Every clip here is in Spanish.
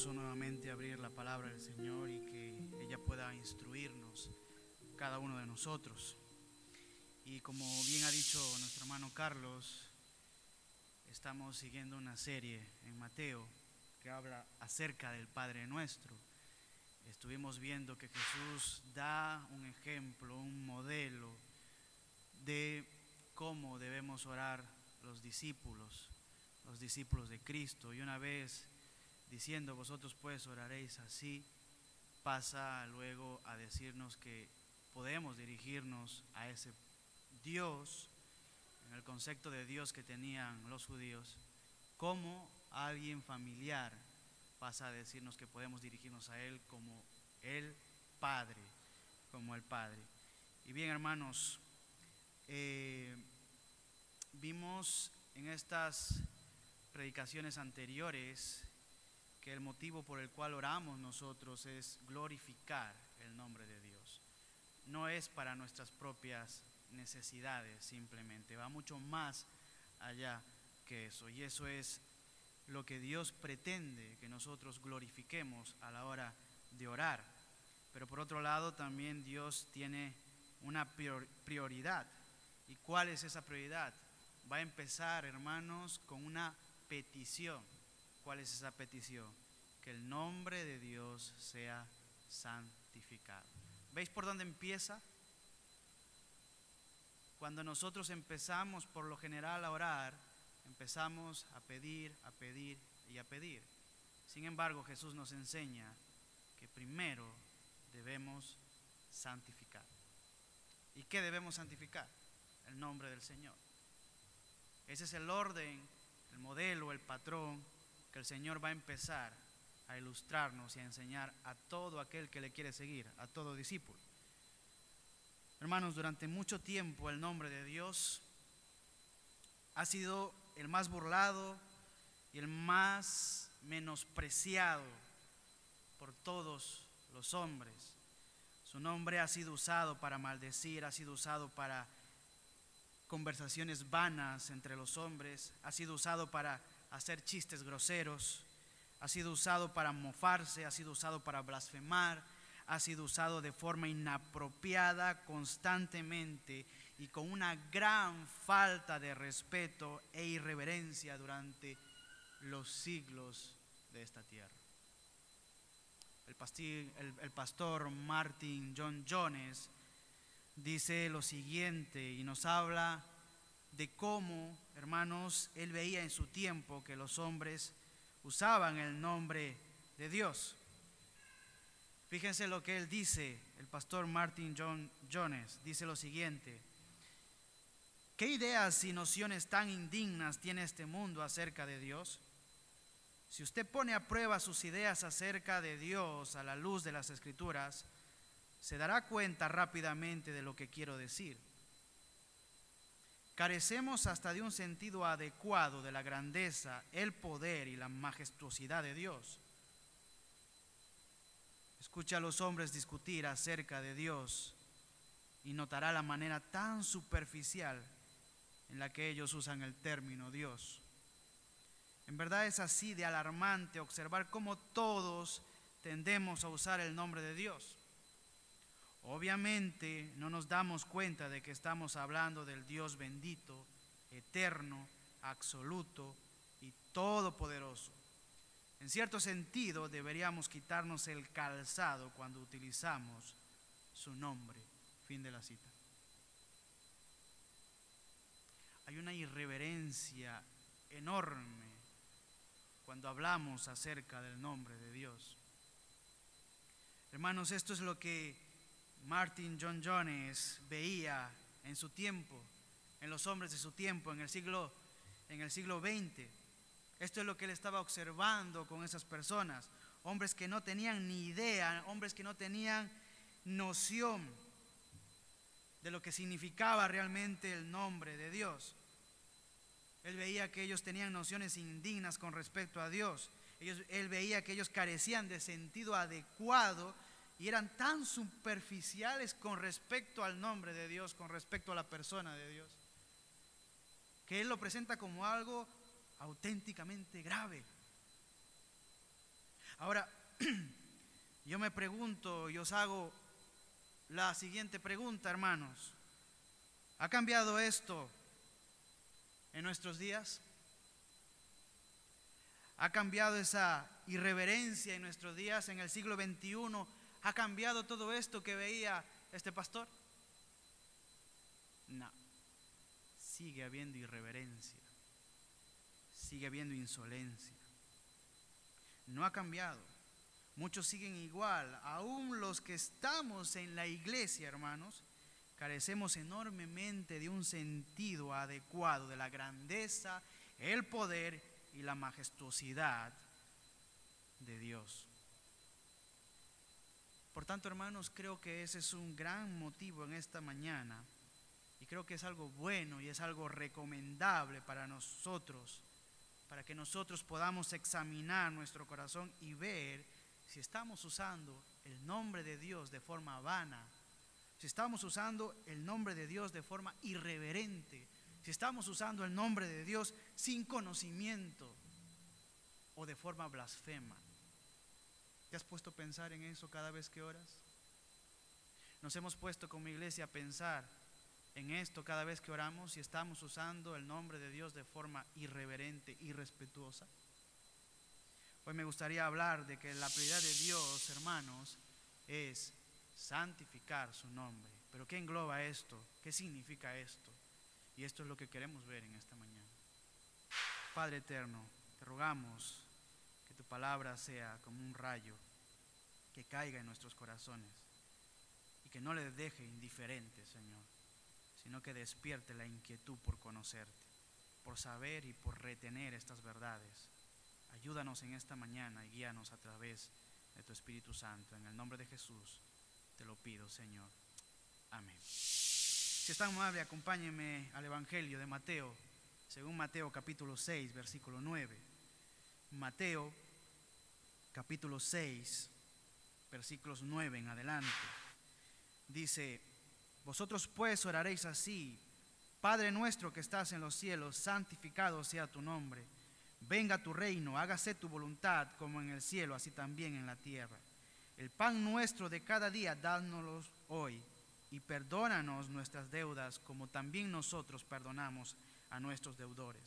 gozo nuevamente abrir la palabra del Señor y que ella pueda instruirnos, cada uno de nosotros. Y como bien ha dicho nuestro hermano Carlos, estamos siguiendo una serie en Mateo que habla acerca del Padre Nuestro. Estuvimos viendo que Jesús da un ejemplo, un modelo de cómo debemos orar los discípulos de Cristo. Y una vez diciendo, vosotros pues oraréis así, pasa luego a decirnos que podemos dirigirnos a ese Dios, en el concepto de Dios que tenían los judíos, como alguien familiar. Pasa a decirnos que podemos dirigirnos a Él como el Padre, Y bien, hermanos, vimos en estas predicaciones anteriores que el motivo por el cual oramos nosotros es glorificar el nombre de Dios. No es para nuestras propias necesidades simplemente, va mucho más allá que eso. Y eso es lo que Dios pretende que nosotros glorifiquemos a la hora de orar. Pero por otro lado también Dios tiene una prioridad. ¿Y cuál es esa prioridad? Va a empezar, hermanos, con una petición. ¿Cuál es esa petición? Que el nombre de Dios sea santificado. ¿Veis por dónde empieza? Cuando nosotros empezamos por lo general a orar, empezamos a pedir, a pedir y a pedir. Sin embargo, Jesús nos enseña que primero debemos santificar. ¿Y qué debemos santificar? El nombre del Señor. Ese es el orden, el modelo, el patrón que el Señor va a empezar a ilustrarnos y a enseñar a todo aquel que le quiere seguir, a todo discípulo. Hermanos, durante mucho tiempo el nombre de Dios ha sido el más burlado y el más menospreciado por todos los hombres. Su nombre ha sido usado para maldecir, ha sido usado para conversaciones vanas entre los hombres, ha sido usado para hacer chistes groseros, ha sido usado para mofarse, ha sido usado para blasfemar, ha sido usado de forma inapropiada constantemente y con una gran falta de respeto e irreverencia durante los siglos de esta tierra. El pastor Martin John Jones dice lo siguiente y nos habla de cómo, hermanos, él veía en su tiempo que los hombres usaban el nombre de Dios. Fíjense lo que él dice, el pastor Martin John Jones dice lo siguiente: ¿qué ideas y nociones tan indignas tiene este mundo acerca de Dios? Si usted pone a prueba sus ideas acerca de Dios a la luz de las Escrituras, se dará cuenta rápidamente de lo que quiero decir. Carecemos hasta de un sentido adecuado de la grandeza, el poder y la majestuosidad de Dios. Escucha a los hombres discutir acerca de Dios y notará la manera tan superficial en la que ellos usan el término Dios. En verdad es así de alarmante observar cómo todos tendemos a usar el nombre de Dios. Obviamente no nos damos cuenta de que estamos hablando del Dios bendito, eterno, absoluto y todopoderoso. En cierto sentido deberíamos quitarnos el calzado cuando utilizamos su nombre. Fin de la cita. Hay una irreverencia enorme cuando hablamos acerca del nombre de Dios. Hermanos, esto es lo que Martin John Jones veía en su tiempo, en los hombres de su tiempo, en el siglo XX. Esto es lo que él estaba observando con esas personas, hombres que no tenían ni idea, hombres que no tenían noción de lo que significaba realmente el nombre de Dios. Él veía que ellos tenían nociones indignas con respecto a Dios. Él veía que ellos carecían de sentido adecuado y eran tan superficiales con respecto al nombre de Dios, con respecto a la persona de Dios, que él lo presenta como algo auténticamente grave. Ahora, yo me pregunto y os hago la siguiente pregunta, hermanos. ¿Ha cambiado esto en nuestros días? ¿Ha cambiado esa irreverencia en nuestros días, en el siglo XXI? ¿Ha cambiado todo esto que veía este pastor? No. Sigue habiendo irreverencia. Sigue habiendo insolencia. No ha cambiado. Muchos siguen igual. Aún los que estamos en la iglesia, hermanos, carecemos enormemente de un sentido adecuado de la grandeza, el poder y la majestuosidad de Dios. Por tanto, hermanos, creo que ese es un gran motivo en esta mañana, y creo que es algo bueno y es algo recomendable para nosotros, para que nosotros podamos examinar nuestro corazón y ver si estamos usando el nombre de Dios de forma vana, si estamos usando el nombre de Dios de forma irreverente, si estamos usando el nombre de Dios sin conocimiento o de forma blasfema. ¿Te has puesto a pensar en eso cada vez que oras? Nos hemos puesto como iglesia a pensar en esto cada vez que oramos, si estamos usando el nombre de Dios de forma irreverente, irrespetuosa. Hoy me gustaría hablar de que la prioridad de Dios, hermanos, es santificar su nombre. ¿Pero qué engloba esto? ¿Qué significa esto? Y esto es lo que queremos ver en esta mañana. Padre eterno, te rogamos que tu palabra sea como un rayo que caiga en nuestros corazones y que no les deje indiferentes, Señor, sino que despierte la inquietud por conocerte, por saber y por retener estas verdades. Ayúdanos en esta mañana y guíanos a través de tu Espíritu Santo. En el nombre de Jesús te lo pido, Señor. Amén. Si es tan amable, acompáñenme al Evangelio de Mateo, según Mateo capítulo 6, versículo 9. Mateo capítulo 6, versículos 9 en adelante. Dice: vosotros pues oraréis así: Padre nuestro que estás en los cielos, santificado sea tu nombre. Venga tu reino, hágase tu voluntad como en el cielo, así también en la tierra. El pan nuestro de cada día, dánoslo hoy, y perdónanos nuestras deudas, como también nosotros perdonamos a nuestros deudores.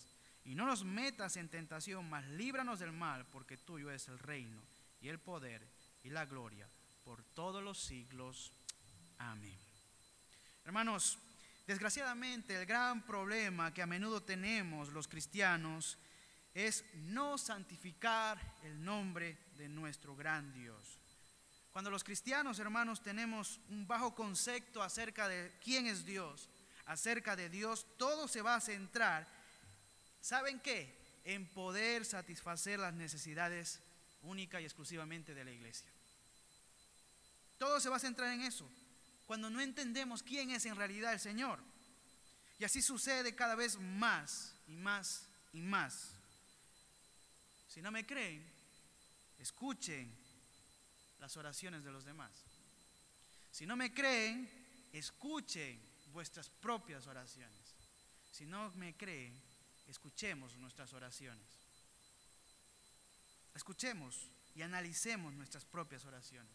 Y no nos metas en tentación, mas líbranos del mal, porque tuyo es el reino, y el poder, y la gloria, por todos los siglos. Amén. Hermanos, desgraciadamente el gran problema que a menudo tenemos los cristianos es no santificar el nombre de nuestro gran Dios. Cuando los cristianos, hermanos, tenemos un bajo concepto acerca de quién es Dios, acerca de Dios, todo se va a centrar, ¿saben qué? En poder satisfacer las necesidades única y exclusivamente de la iglesia. Todo se va a centrar en eso, cuando no entendemos quién es en realidad el Señor. Y así sucede cada vez más y más y más. Si no me creen, escuchen las oraciones de los demás. Si no me creen, escuchen vuestras propias oraciones. Si no me creen, escuchemos nuestras oraciones. Escuchemos y analicemos nuestras propias oraciones.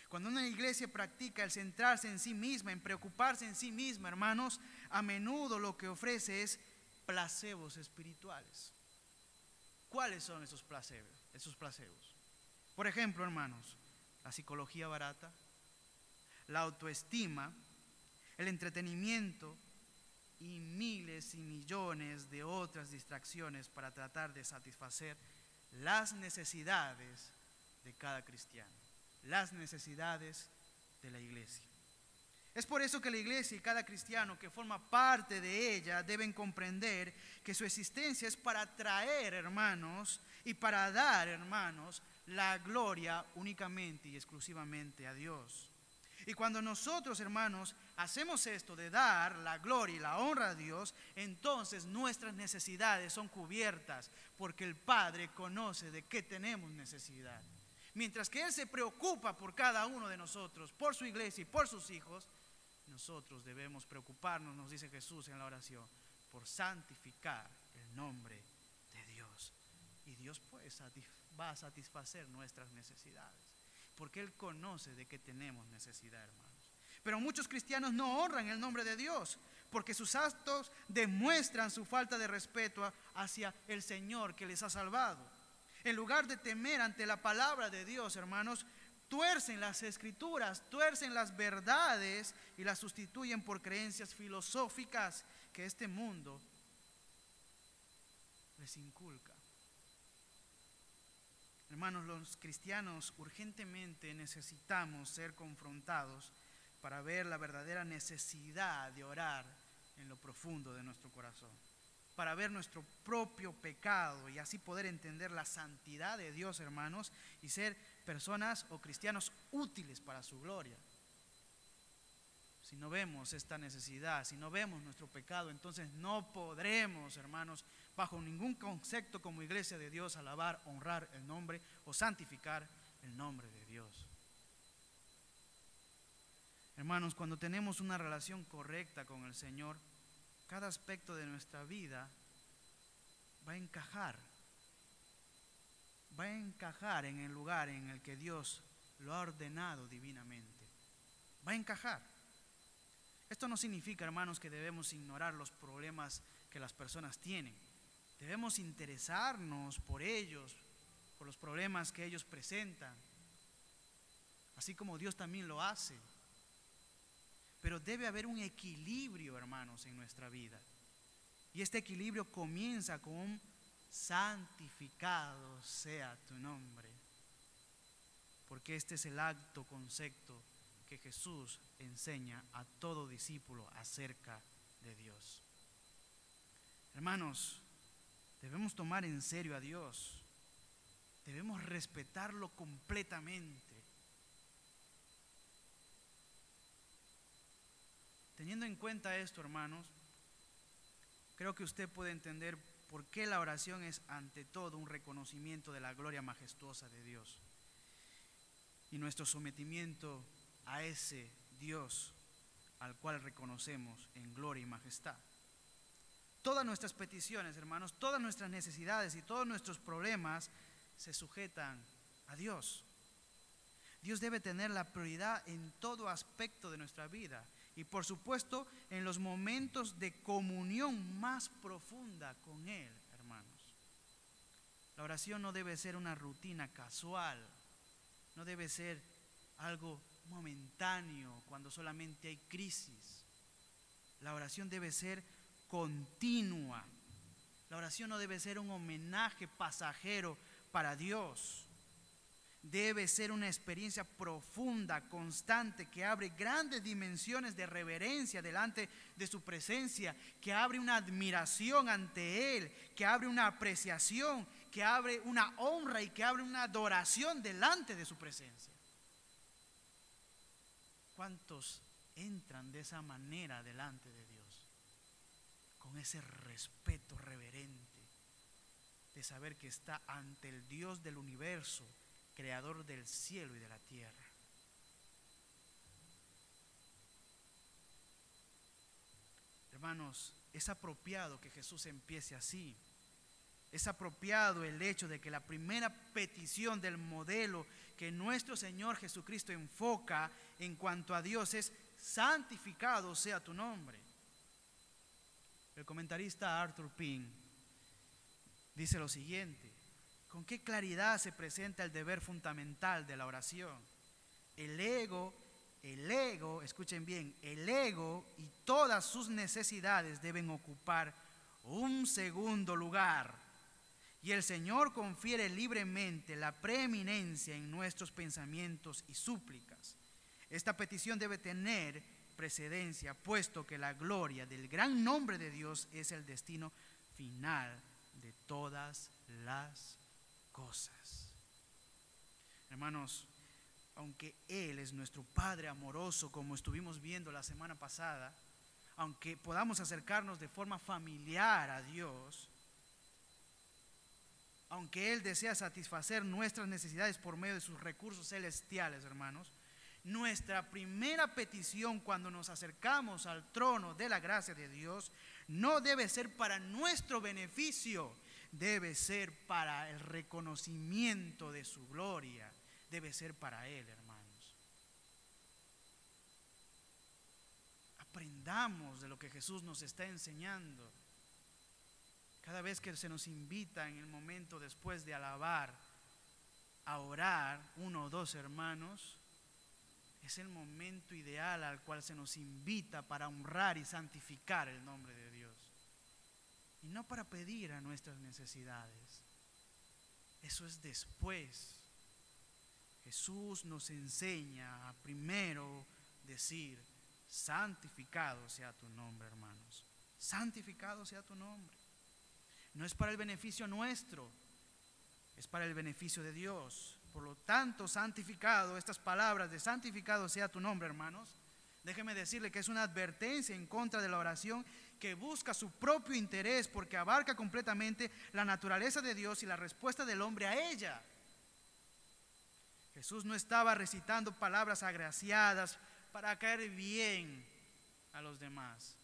Cuando una iglesia practica el centrarse en sí misma, en preocuparse en sí misma, hermanos, a menudo lo que ofrece es placebos espirituales. ¿Cuáles son esos placebos? Por ejemplo, hermanos, la psicología barata, la autoestima, el entretenimiento y miles y millones de otras distracciones para tratar de satisfacer las necesidades de cada cristiano, las necesidades de la iglesia. Es por eso que la iglesia y cada cristiano que forma parte de ella deben comprender que su existencia es para traer, hermanos, y para dar, hermanos, la gloria únicamente y exclusivamente a Dios. Y cuando nosotros, hermanos, hacemos esto de dar la gloria y la honra a Dios, entonces nuestras necesidades son cubiertas, porque el Padre conoce de qué tenemos necesidad. Mientras que Él se preocupa por cada uno de nosotros, por su iglesia y por sus hijos, nosotros debemos preocuparnos, nos dice Jesús en la oración, por santificar el nombre de Dios. Y Dios puede va a satisfacer nuestras necesidades, porque Él conoce de qué tenemos necesidad, hermanos. Pero muchos cristianos no honran el nombre de Dios, porque sus actos demuestran su falta de respeto hacia el Señor que les ha salvado. En lugar de temer ante la palabra de Dios, hermanos, tuercen las escrituras, tuercen las verdades y las sustituyen por creencias filosóficas que este mundo les inculca. Hermanos, los cristianos urgentemente necesitamos ser confrontados para ver la verdadera necesidad de orar en lo profundo de nuestro corazón, para ver nuestro propio pecado y así poder entender la santidad de Dios, hermanos, y ser personas o cristianos útiles para su gloria. Si no vemos esta necesidad, si no vemos nuestro pecado, entonces no podremos, hermanos, bajo ningún concepto como iglesia de Dios, alabar, honrar el nombre o santificar el nombre de Dios. Hermanos, cuando tenemos una relación correcta con el Señor, cada aspecto de nuestra vida va a encajar en el lugar en el que Dios lo ha ordenado divinamente. Va a encajar. Esto no significa, hermanos, que debemos ignorar los problemas que las personas tienen. Debemos interesarnos por ellos, por los problemas que ellos presentan, así como Dios también lo hace. Pero debe haber un equilibrio, hermanos, en nuestra vida. Y este equilibrio comienza con un santificado sea tu nombre. Porque este es el acto, concepto que Jesús enseña a todo discípulo acerca de Dios. Hermanos, debemos tomar en serio a Dios. Debemos respetarlo completamente. Teniendo en cuenta esto, hermanos, creo que usted puede entender por qué la oración es ante todo un reconocimiento de la gloria majestuosa de Dios y nuestro sometimiento a ese Dios al cual reconocemos en gloria y majestad. Todas nuestras peticiones, hermanos, todas nuestras necesidades y todos nuestros problemas se sujetan a Dios. Dios debe tener la prioridad en todo aspecto de nuestra vida. Y por supuesto, en los momentos de comunión más profunda con Él, hermanos. La oración no debe ser una rutina casual, no debe ser algo momentáneo cuando solamente hay crisis. La oración debe ser continua. La oración no debe ser un homenaje pasajero para Dios. Debe ser una experiencia profunda, constante, que abre grandes dimensiones de reverencia delante de su presencia, que abre una admiración ante Él, que abre una apreciación, que abre una honra y que abre una adoración delante de su presencia. ¿Cuántos entran de esa manera delante de Dios? Con ese respeto reverente de saber que está ante el Dios del universo, creador del cielo y de la tierra. Hermanos, es apropiado que Jesús empiece así. Es apropiado el hecho de que la primera petición del modelo que nuestro Señor Jesucristo enfoca en cuanto a Dios es: santificado sea tu nombre. El comentarista Arthur Pink dice lo siguiente: ¿con qué claridad se presenta el deber fundamental de la oración? El ego, escuchen bien, el ego y todas sus necesidades deben ocupar un segundo lugar. Y el Señor confiere libremente la preeminencia en nuestros pensamientos y súplicas. Esta petición debe tener precedencia, puesto que la gloria del gran nombre de Dios es el destino final de todas las cosas. Hermanos, aunque Él es nuestro Padre amoroso, como estuvimos viendo la semana pasada, aunque podamos acercarnos de forma familiar a Dios, aunque Él desea satisfacer nuestras necesidades por medio de sus recursos celestiales, hermanos, nuestra primera petición cuando nos acercamos al trono de la gracia de Dios no debe ser para nuestro beneficio, debe ser para el reconocimiento de su gloria, debe ser para Él, hermanos. Aprendamos de lo que Jesús nos está enseñando. Cada vez que se nos invita en el momento después de alabar a orar, 1 o 2 hermanos, es el momento ideal al cual se nos invita para honrar y santificar el nombre de Dios. Y no para pedir a nuestras necesidades. Eso es después. Jesús nos enseña a primero decir: santificado sea tu nombre, hermanos. Santificado sea tu nombre. No es para el beneficio nuestro, es para el beneficio de Dios. Por lo tanto, santificado, estas palabras de santificado sea tu nombre, hermanos, déjeme decirle que es una advertencia en contra de la oración que busca su propio interés, porque abarca completamente la naturaleza de Dios y la respuesta del hombre a ella. Jesús no estaba recitando palabras agraciadas para caer bien a los demás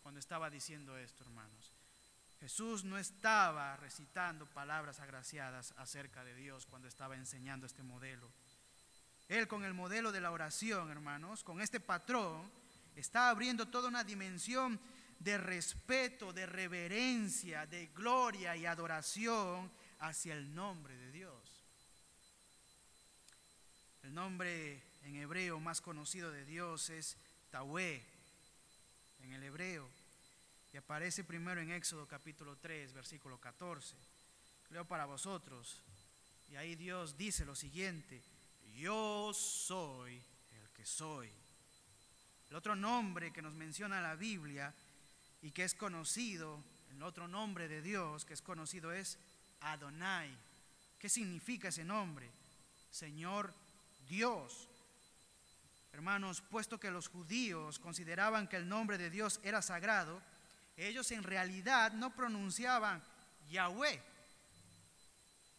cuando estaba diciendo esto, hermanos. Jesús no estaba recitando palabras agraciadas acerca de Dios cuando estaba enseñando este modelo. Él, con el modelo de la oración, hermanos, con este patrón, está abriendo toda una dimensión de respeto, de reverencia, de gloria y adoración hacia el nombre de Dios. El nombre en hebreo más conocido de Dios es Yahweh, en el hebreo, y aparece primero en Éxodo capítulo 3, versículo 14. Leo para vosotros, y ahí Dios dice lo siguiente: yo soy el que soy. El otro nombre que nos menciona la Biblia y que es conocido, el otro nombre de Dios que es conocido es Adonai. ¿Qué significa ese nombre? Señor Dios. Hermanos, puesto que los judíos consideraban que el nombre de Dios era sagrado, ellos en realidad no pronunciaban Yahweh.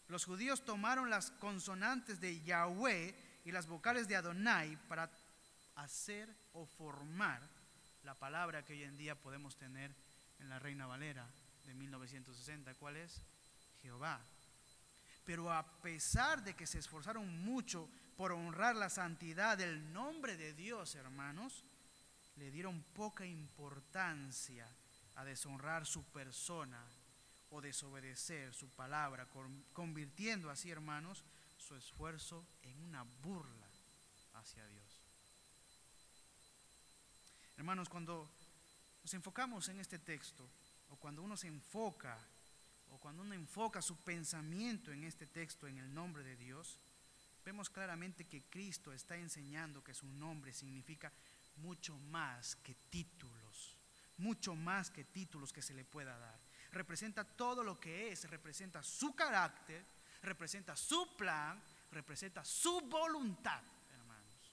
Los judíos tomaron las consonantes de Yahweh y las vocales de Adonai para hacer o formar la palabra que hoy en día podemos tener en la Reina Valera de 1960. ¿Cuál es? Jehová. Pero a pesar de que se esforzaron mucho por honrar la santidad del nombre de Dios, hermanos, le dieron poca importancia a deshonrar su persona o desobedecer su palabra, convirtiendo así, hermanos, su esfuerzo en una burla hacia Dios. Hermanos, cuando nos enfocamos en este texto, o cuando uno se enfoca, o cuando uno enfoca su pensamiento en este texto, en el nombre de Dios, vemos claramente que Cristo está enseñando que su nombre significa mucho más que títulos, mucho más que títulos que se le pueda dar. Representa todo lo que es, representa su carácter, representa su plan, representa su voluntad, hermanos.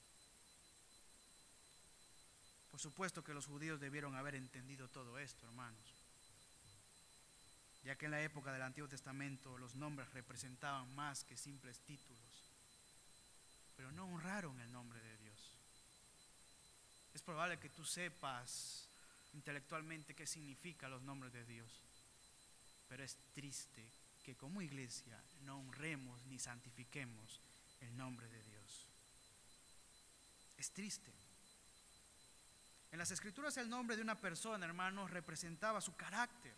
Por supuesto que los judíos debieron haber entendido todo esto, hermanos, ya que en la época del Antiguo Testamento los nombres representaban más que simples títulos, pero no honraron el nombre de Dios. Es probable que tú sepas intelectualmente qué significan los nombres de Dios, pero es triste que como iglesia no honremos ni santifiquemos el nombre de Dios. Es triste. En las Escrituras el nombre de una persona, hermanos, representaba su carácter.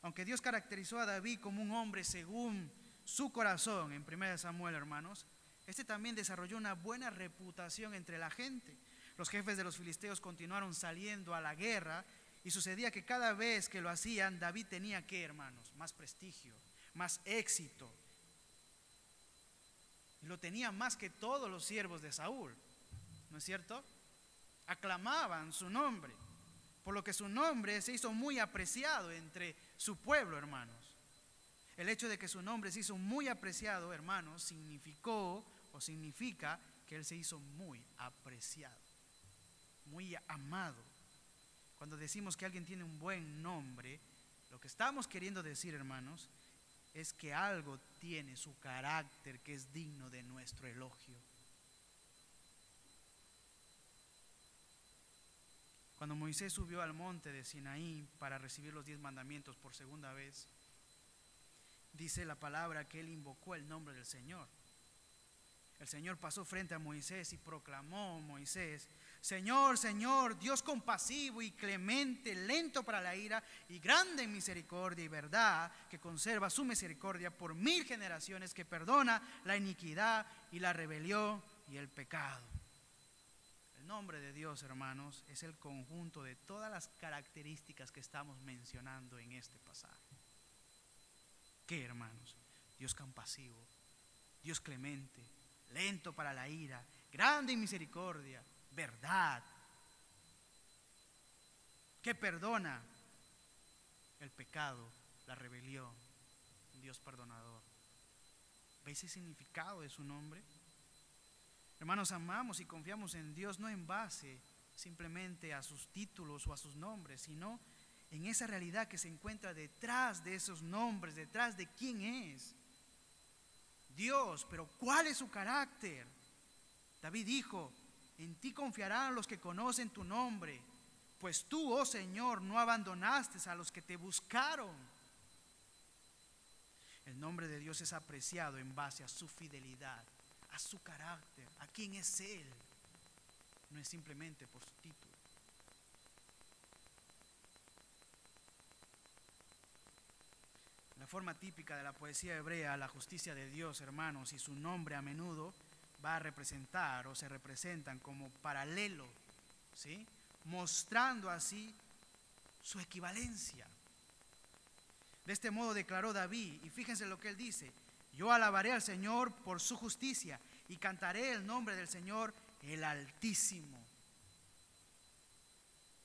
Aunque Dios caracterizó a David como un hombre según su corazón en 1 Samuel, hermanos, este también desarrolló una buena reputación entre la gente. Los jefes de los filisteos continuaron saliendo a la guerra y sucedía que cada vez que lo hacían, David tenía que, hermanos, más prestigio, más éxito. Y lo tenía más que todos los siervos de Saúl, ¿no es cierto? Aclamaban su nombre, por lo que su nombre se hizo muy apreciado entre su pueblo, hermanos. El hecho de que su nombre se hizo muy apreciado, hermanos, significa que él se hizo muy apreciado, muy amado. Cuando decimos que alguien tiene un buen nombre, lo que estamos queriendo decir, hermanos, es que algo tiene su carácter que es digno de nuestro elogio. Cuando Moisés subió al monte de Sinaí para recibir los 10 mandamientos por segunda vez, Dice la palabra que él invocó el nombre del Señor. El Señor pasó frente a Moisés y proclamó: Moisés, Señor, Señor, Dios compasivo y clemente, lento para la ira y grande en misericordia y verdad, que conserva su misericordia por 1000 generaciones, que perdona la iniquidad y la rebelión y el pecado. El nombre de Dios, hermanos, es el conjunto de todas las características que estamos mencionando en este pasaje. ¿Qué, hermanos? Dios compasivo, Dios clemente, lento para la ira, grande en misericordia, verdad, que perdona el pecado, la rebelión, Dios perdonador. ¿Veis el significado de su nombre? Hermanos, amamos y confiamos en Dios no en base simplemente a sus títulos o a sus nombres, sino en esa realidad que se encuentra detrás de esos nombres, detrás de quién es Dios. Pero ¿cuál es su carácter? David dijo: en ti confiarán los que conocen tu nombre, pues tú, oh Señor, no abandonaste a los que te buscaron. El nombre de Dios es apreciado en base a su fidelidad, a su carácter, a quién es Él. No es simplemente por su título. La forma típica de la poesía hebrea, la justicia de Dios, hermanos, y su nombre a menudo va a representar o se representan como paralelo, ¿sí? Mostrando así su equivalencia. De este modo declaró David, y fíjense lo que él dice: yo alabaré al Señor por su justicia y cantaré el nombre del Señor, el Altísimo.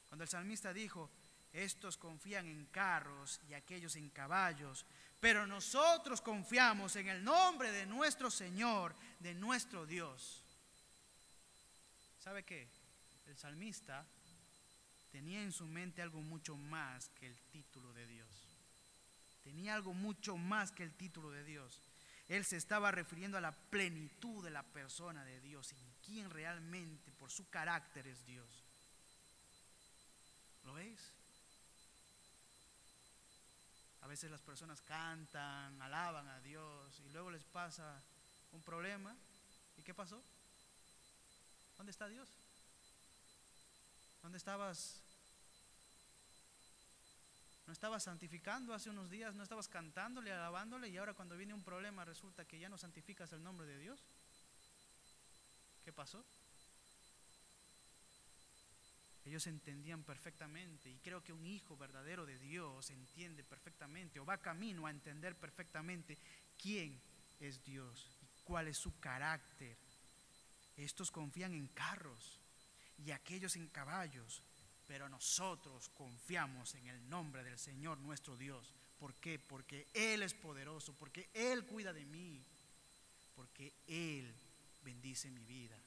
Cuando el salmista dijo: estos confían en carros y aquellos en caballos, pero nosotros confiamos en el nombre de nuestro Señor, de nuestro Dios. ¿Sabe qué? El salmista tenía en su mente algo mucho más que el título de Dios. Tenía algo mucho más que el título de Dios. Él se estaba refiriendo a la plenitud de la persona de Dios, en quien realmente por su carácter es Dios. ¿Lo veis? A veces las personas cantan, alaban a Dios y luego les pasa un problema. ¿Y qué pasó? ¿Dónde está Dios? ¿Dónde estabas? ¿No estabas santificando hace unos días? ¿No estabas cantándole, alabándole? Y ahora cuando viene un problema resulta que ya no santificas el nombre de Dios. ¿Qué pasó? Ellos entendían perfectamente, y creo que un hijo verdadero de Dios entiende perfectamente o va camino a entender perfectamente quién es Dios y cuál es su carácter. Estos confían en carros y aquellos en caballos, pero nosotros confiamos en el nombre del Señor nuestro Dios. ¿Por qué? Porque Él es poderoso, porque Él cuida de mí, porque Él bendice mi vida.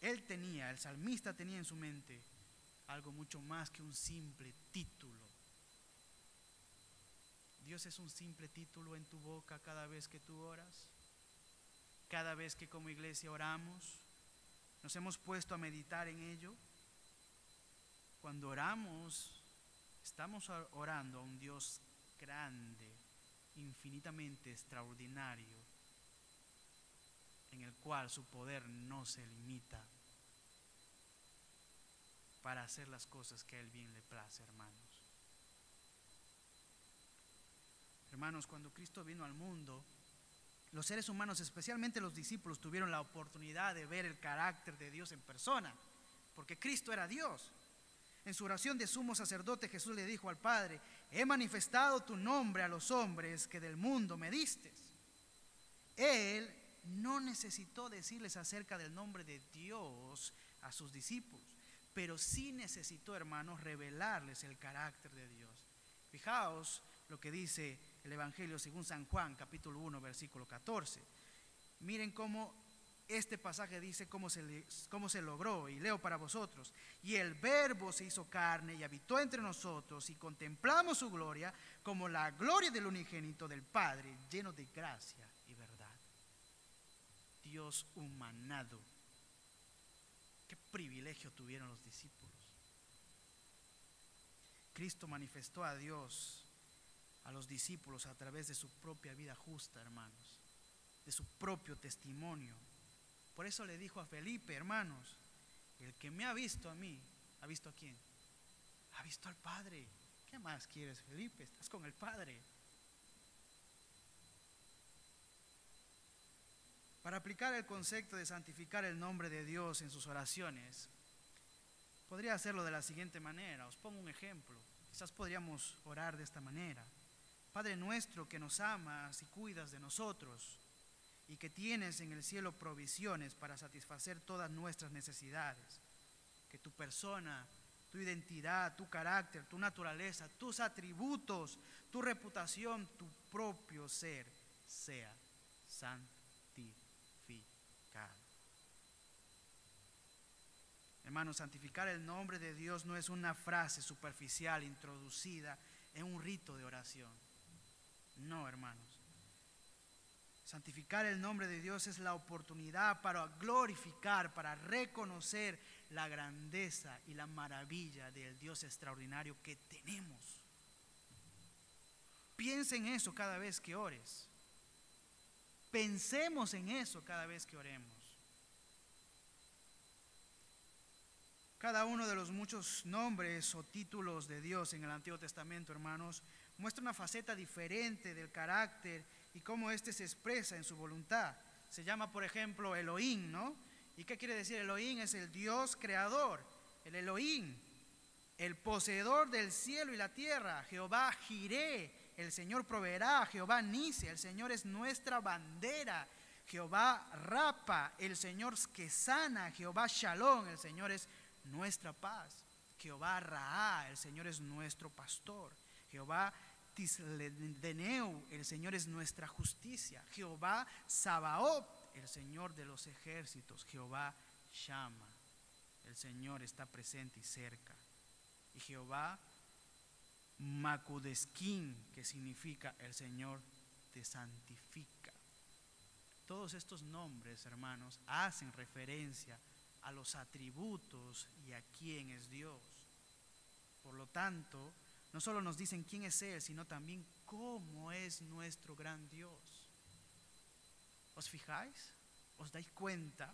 El salmista tenía en su mente algo mucho más que un simple título. Dios es un simple título en tu boca cada vez que tú oras, cada vez que como iglesia oramos. Nos hemos puesto a meditar en ello. Cuando oramos, estamos orando a un Dios grande, infinitamente extraordinario, en el cual su poder no se limita para hacer las cosas que a Él bien le place, hermanos. Hermanos, cuando Cristo vino al mundo, los seres humanos, especialmente los discípulos, tuvieron la oportunidad de ver el carácter de Dios en persona, porque Cristo era Dios. En su oración de sumo sacerdote, Jesús le dijo al Padre: he manifestado tu nombre a los hombres que del mundo me diste. Él no necesitó decirles acerca del nombre de Dios a sus discípulos, pero sí necesitó, hermanos, revelarles el carácter de Dios. Fijaos lo que dice el Evangelio según San Juan, capítulo 1, versículo 14. Miren cómo este pasaje dice cómo se logró, y leo para vosotros: y el Verbo se hizo carne y habitó entre nosotros, y contemplamos su gloria como la gloria del unigénito del Padre, lleno de gracia y verdad. Dios humanado. Qué privilegio tuvieron los discípulos. Cristo manifestó a Dios a los discípulos a través de su propia vida justa, hermanos, de su propio testimonio. Por eso le dijo a Felipe: hermanos, el que me ha visto a mí, ¿ha visto a quién? Ha visto al Padre. ¿Qué más quieres, Felipe? Estás con el Padre. Para aplicar el concepto de santificar el nombre de Dios en sus oraciones, podría hacerlo de la siguiente manera. Os pongo un ejemplo. Quizás podríamos orar de esta manera: Padre nuestro que nos amas y cuidas de nosotros, y que tienes en el cielo provisiones para satisfacer todas nuestras necesidades, que tu persona, tu identidad, tu carácter, tu naturaleza, tus atributos, tu reputación, tu propio ser sea santificado. Hermanos, santificar el nombre de Dios no es una frase superficial introducida en un rito de oración. No, hermanos. Santificar el nombre de Dios es la oportunidad para glorificar, para reconocer la grandeza y la maravilla del Dios extraordinario que tenemos. Piensa en eso cada vez que ores. Pensemos en eso cada vez que oremos. Cada uno de los muchos nombres o títulos de Dios en el Antiguo Testamento, hermanos, muestra una faceta diferente del carácter y cómo éste se expresa en su voluntad. Se llama, por ejemplo, Elohim, ¿no? ¿Y qué quiere decir Elohim? Es el Dios creador, el Elohim, el poseedor del cielo y la tierra. Jehová Jireh, el Señor proveerá. Jehová Nisi, el Señor es nuestra bandera. Jehová Rapa, el Señor que sana. Jehová Shalom, el Señor es nuestra paz. Jehová Raá, el Señor es nuestro pastor. Jehová Tisleneu, el Señor es nuestra justicia. Jehová Sabaoth, el Señor de los ejércitos. Jehová Shama, el Señor está presente y cerca. Y Jehová Makudeskin, que significa el Señor te santifica. Todos estos nombres, hermanos, hacen referencia a los atributos y a quién es Dios. Por lo tanto, no solo nos dicen quién es Él, sino también cómo es nuestro gran Dios. ¿Os fijáis? ¿Os dais cuenta?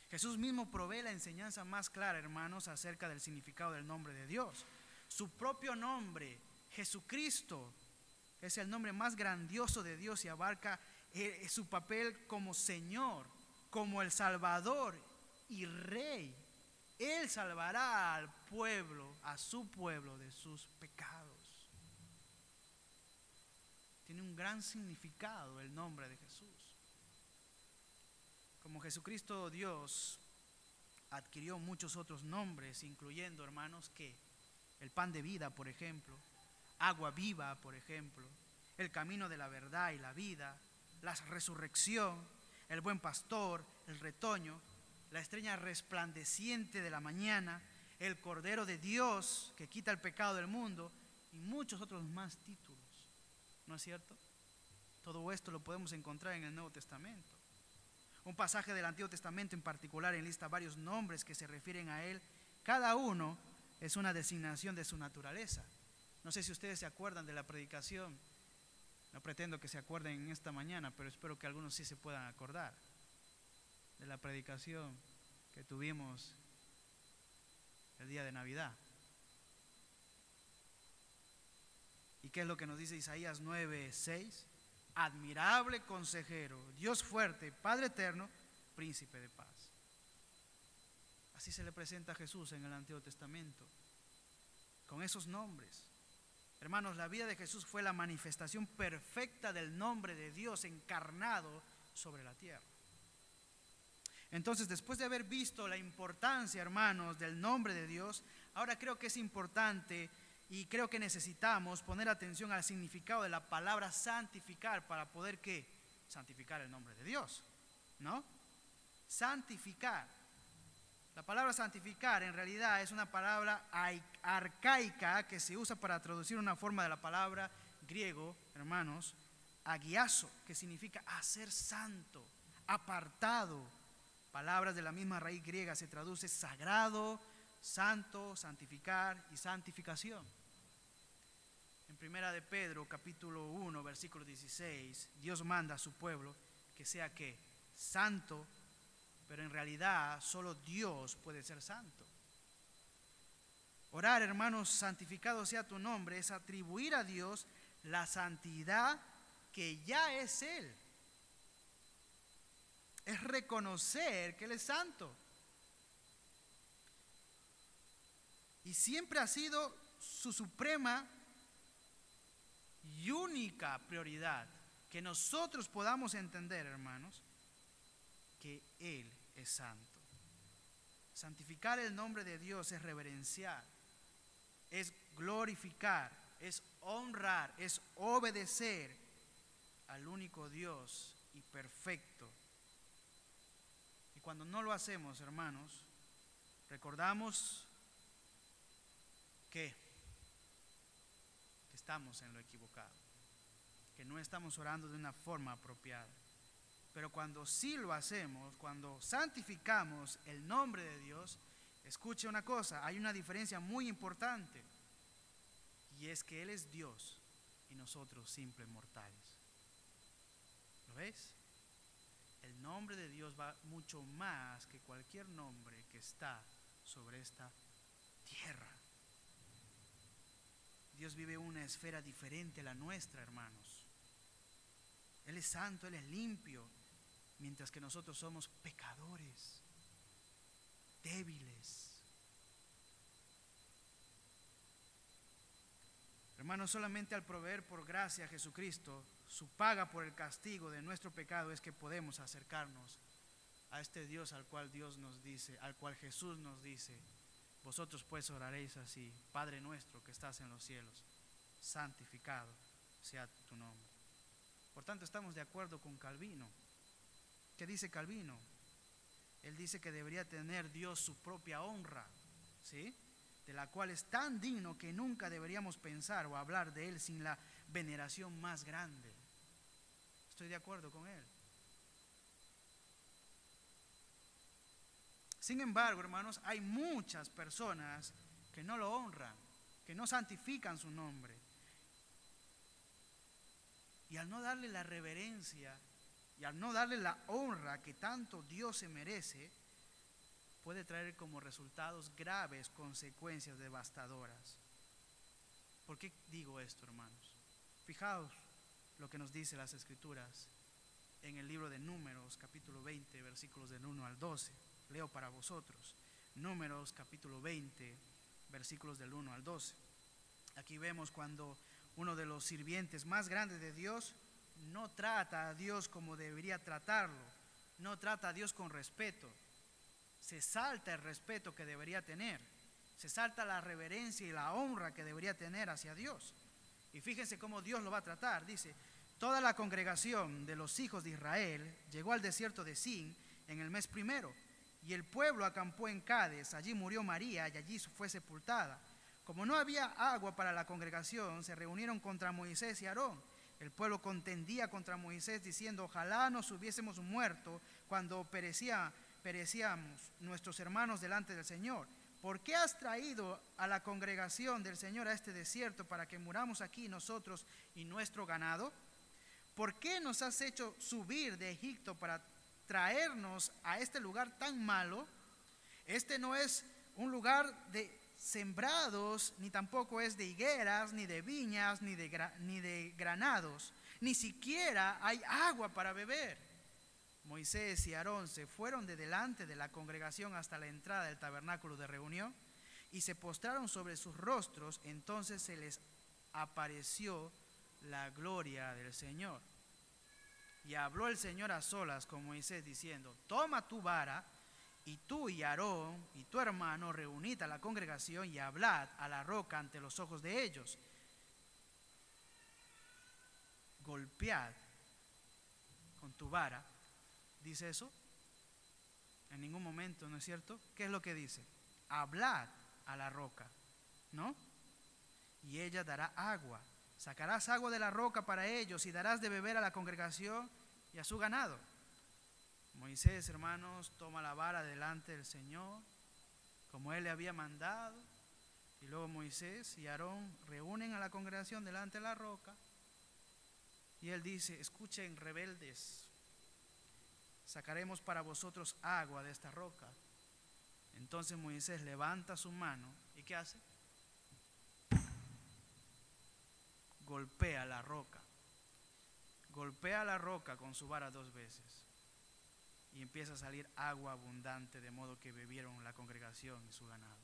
Jesús mismo provee la enseñanza más clara, hermanos, acerca del significado del nombre de Dios. Su propio nombre, Jesucristo, es el nombre más grandioso de Dios y abarca su papel como Señor, como el Salvador y Rey. Él salvará al pueblo, a su pueblo, de sus pecados. Tiene un gran significado el nombre de Jesús. Como Jesucristo Dios adquirió muchos otros nombres, incluyendo, hermanos, que el pan de vida, por ejemplo, agua viva, por ejemplo, el camino de la verdad y la vida, la resurrección, el buen pastor, el retoño, la estrella resplandeciente de la mañana, el Cordero de Dios que quita el pecado del mundo y muchos otros más títulos. ¿No es cierto? Todo esto lo podemos encontrar en el Nuevo Testamento. Un pasaje del Antiguo Testamento en particular enlista varios nombres que se refieren a Él. Cada uno es una designación de su naturaleza. No sé si ustedes se acuerdan de la predicación. No pretendo que se acuerden en esta mañana, pero espero que algunos sí se puedan acordar de la predicación que tuvimos el día de Navidad. ¿Y qué es lo que nos dice Isaías 9:6? Admirable consejero, Dios fuerte, Padre eterno, príncipe de paz. Así se le presenta a Jesús en el Antiguo Testamento, con esos nombres. Hermanos, la vida de Jesús fue la manifestación perfecta del nombre de Dios encarnado sobre la tierra. Entonces, después de haber visto la importancia, hermanos, del nombre de Dios, ahora creo que es importante y creo que necesitamos poner atención al significado de la palabra santificar para poder, ¿qué? Santificar el nombre de Dios, ¿no? Santificar. La palabra santificar en realidad es una palabra arcaica que se usa para traducir una forma de la palabra griego, hermanos, agiazo, que significa hacer santo, apartado. Palabras de la misma raíz griega se traduce sagrado, santo, santificar y santificación. En primera de Pedro, capítulo 1, versículo 16, Dios manda a su pueblo que sea ¿qué? Santo, pero en realidad solo Dios puede ser santo. Orar, hermanos, santificado sea tu nombre, es atribuir a Dios la santidad que ya es Él. Es reconocer que Él es santo. Y siempre ha sido su suprema y única prioridad, que nosotros podamos entender, hermanos, que Él es santo. Santificar el nombre de Dios es reverenciar, es glorificar, es honrar, es obedecer al único Dios y perfecto. Y cuando no lo hacemos, hermanos, recordamos que estamos en lo equivocado, que no estamos orando de una forma apropiada. Pero cuando sí lo hacemos, cuando santificamos el nombre de Dios, escuche una cosa, hay una diferencia muy importante, y es que Él es Dios y nosotros simples mortales. ¿Lo ves? El nombre de Dios va mucho más que cualquier nombre que está sobre esta tierra. Dios vive una esfera diferente a la nuestra, hermanos. Él es santo, Él es limpio, mientras que nosotros somos pecadores, débiles. Hermanos, solamente al proveer por gracia a Jesucristo su paga por el castigo de nuestro pecado es que podemos acercarnos a este Dios al cual Dios nos dice, al cual Jesús nos dice: vosotros pues oraréis así: Padre nuestro que estás en los cielos, santificado sea tu nombre. Por tanto, estamos de acuerdo con Calvino. ¿Qué dice Calvino? Él dice que debería tener Dios su propia honra, ¿sí?, de la cual es tan digno que nunca deberíamos pensar o hablar de Él sin la veneración más grande. Estoy de acuerdo con él. Sin embargo, hermanos, hay muchas personas que no lo honran, que no santifican su nombre. Y al no darle la reverencia y al no darle la honra que tanto Dios se merece, puede traer como resultados graves consecuencias devastadoras. ¿Por qué digo esto, hermanos? Fijaos lo que nos dice las Escrituras en el libro de Números, capítulo 20, versículos del 1 al 12. Leo para vosotros. Números, capítulo 20, versículos del 1 al 12. Aquí vemos cuando uno de los sirvientes más grandes de Dios no trata a Dios como debería tratarlo, no trata a Dios con respeto. Se salta el respeto que debería tener, se salta la reverencia y la honra que debería tener hacia Dios. Y fíjense cómo Dios lo va a tratar. Dice: toda la congregación de los hijos de Israel llegó al desierto de Sin en el mes primero, y el pueblo acampó en Cades. Allí murió María y allí fue sepultada. Como no había agua para la congregación, se reunieron contra Moisés y Aarón. El pueblo contendía contra Moisés diciendo: ojalá nos hubiésemos muerto cuando perecíamos nuestros hermanos delante del Señor. ¿Por qué has traído a la congregación del Señor a este desierto para que muramos aquí nosotros y nuestro ganado? ¿Por qué nos has hecho subir de Egipto para traernos a este lugar tan malo? Este no es un lugar de sembrados, ni tampoco es de higueras, ni de viñas, ni de granados. Ni siquiera hay agua para beber. Moisés y Aarón se fueron de delante de la congregación hasta la entrada del tabernáculo de reunión y se postraron sobre sus rostros. Entonces se les apareció la gloria del Señor. Y habló el Señor a solas con Moisés diciendo: toma tu vara, y tú y Aarón y tu hermano reunid a la congregación y hablad a la roca ante los ojos de ellos. Golpead con tu vara. ¿Dice eso? En ningún momento, ¿no es cierto? ¿Qué es lo que dice? Hablad a la roca, ¿no? Y ella dará agua. Sacarás agua de la roca para ellos y darás de beber a la congregación y a su ganado. Moisés, hermanos, toma la vara delante del Señor, como él le había mandado. Y luego Moisés y Aarón reúnen a la congregación delante de la roca. Y él dice: escuchen, rebeldes, sacaremos para vosotros agua de esta roca. Entonces Moisés levanta su mano y ¿qué hace? Golpea la roca. Golpea la roca con su vara 2 veces. Y empieza a salir agua abundante, de modo que bebieron la congregación y su ganado.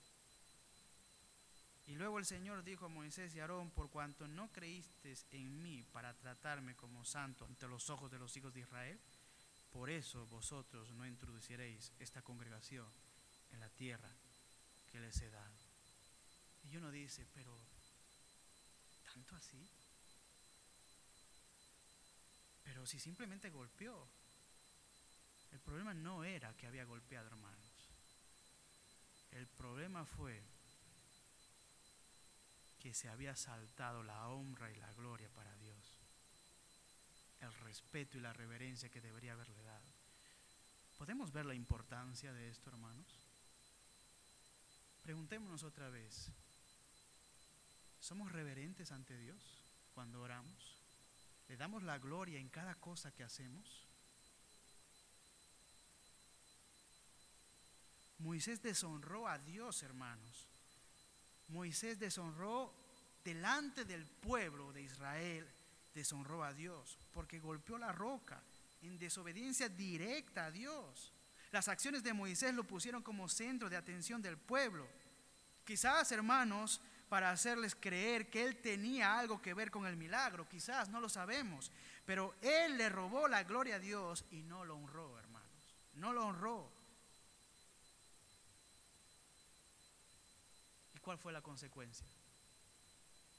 Y luego el Señor dijo a Moisés y a Aarón: por cuanto no creísteis en mí para tratarme como santo ante los ojos de los hijos de Israel, por eso vosotros no introduciréis esta congregación en la tierra que les he dado. Y uno dice: pero ¿tanto así? Pero si simplemente golpeó. El problema no era que había golpeado, hermanos. El problema fue que se había saltado la honra y la gloria para Dios, el respeto y la reverencia que debería haberle dado. ¿Podemos ver la importancia de esto, hermanos? Preguntémonos otra vez: ¿somos reverentes ante Dios cuando oramos? ¿Le damos la gloria en cada cosa que hacemos? Moisés deshonró a Dios, hermanos. Moisés deshonró delante del pueblo de Israel, deshonró a Dios porque golpeó la roca en desobediencia directa a Dios. Las acciones de Moisés lo pusieron como centro de atención del pueblo. Quizás, hermanos, para hacerles creer que él tenía algo que ver con el milagro, quizás, no lo sabemos, pero él le robó la gloria a Dios y no lo honró, hermanos, no lo honró. ¿Cuál fue la consecuencia?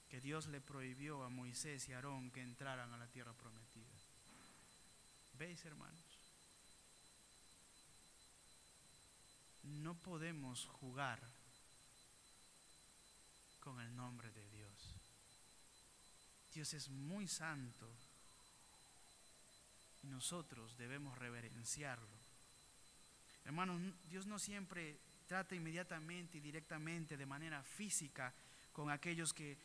Que Dios le prohibió a Moisés y a Aarón que entraran a la tierra prometida. ¿Veis, hermanos? No podemos jugar con el nombre de Dios. Dios es muy santo y nosotros debemos reverenciarlo. Hermanos, Dios no siempre trata inmediatamente y directamente de manera física con aquellos que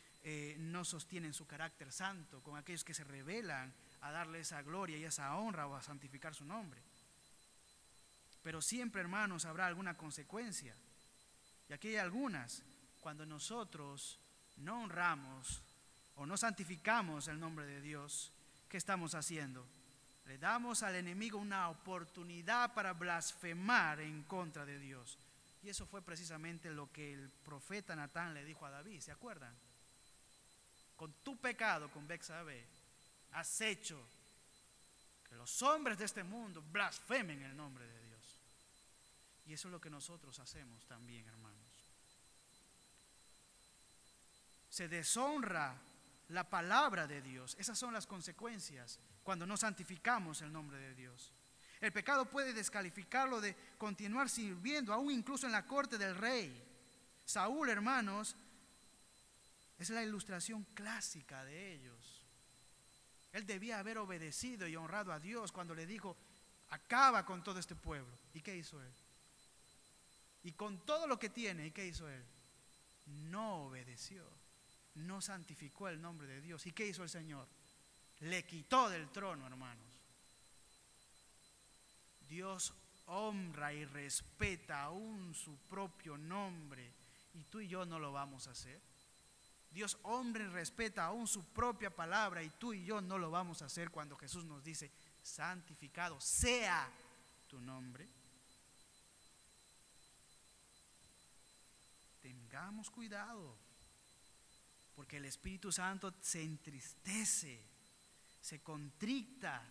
no sostienen su carácter santo, con aquellos que se rebelan a darle esa gloria y esa honra o a santificar su nombre. Pero siempre, hermanos, habrá alguna consecuencia. Y aquí hay algunas. Cuando nosotros no honramos o no santificamos el nombre de Dios, ¿qué estamos haciendo? Le damos al enemigo una oportunidad para blasfemar en contra de Dios. Y eso fue precisamente lo que el profeta Natán le dijo a David, ¿se acuerdan? Con tu pecado, con Betsabé, has hecho que los hombres de este mundo blasfemen el nombre de Dios. Y eso es lo que nosotros hacemos también, hermanos. Se deshonra la palabra de Dios. Esas son las consecuencias cuando no santificamos el nombre de Dios. El pecado puede descalificarlo de continuar sirviendo, aún incluso en la corte del rey. Saúl, hermanos, es la ilustración clásica de ellos. Él debía haber obedecido y honrado a Dios cuando le dijo: acaba con todo este pueblo. ¿Y qué hizo él? Y con todo lo que tiene, ¿y qué hizo él? No obedeció, no santificó el nombre de Dios. ¿Y qué hizo el Señor? Le quitó del trono, hermanos. Dios honra y respeta aún su propio nombre, y tú y yo no lo vamos a hacer. Dios honra y respeta aún su propia palabra, y tú y yo no lo vamos a hacer cuando Jesús nos dice: santificado sea tu nombre. Tengamos cuidado, porque el Espíritu Santo se entristece, se contricta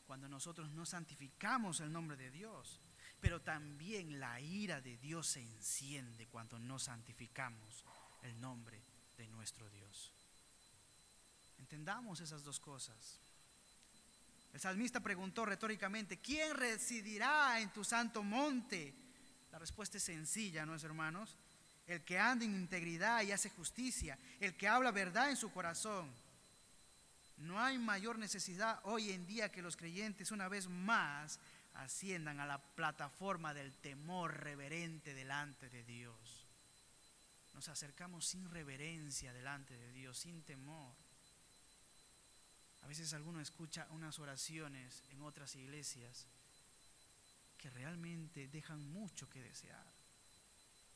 cuando nosotros no santificamos el nombre de Dios. Pero también la ira de Dios se enciende cuando no santificamos el nombre de nuestro Dios. Entendamos esas dos cosas. El salmista preguntó retóricamente: ¿quién residirá en tu santo monte? La respuesta es sencilla, ¿no es, hermanos? El que anda en integridad y hace justicia, el que habla verdad en su corazón. No hay mayor necesidad hoy en día que los creyentes una vez más asciendan a la plataforma del temor reverente delante de Dios. Nos acercamos sin reverencia delante de Dios, sin temor. A veces alguno escucha unas oraciones en otras iglesias que realmente dejan mucho que desear,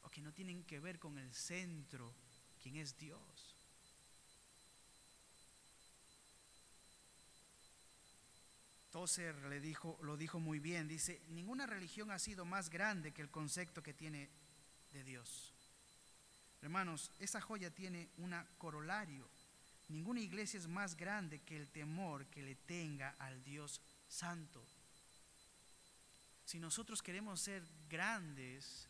o que no tienen que ver con el centro, quien es Dios. Tozer lo dijo muy bien, dice: ninguna religión ha sido más grande que el concepto que tiene de Dios. Hermanos, esa joya tiene un corolario. Ninguna iglesia es más grande que el temor que le tenga al Dios Santo. Si nosotros queremos ser grandes,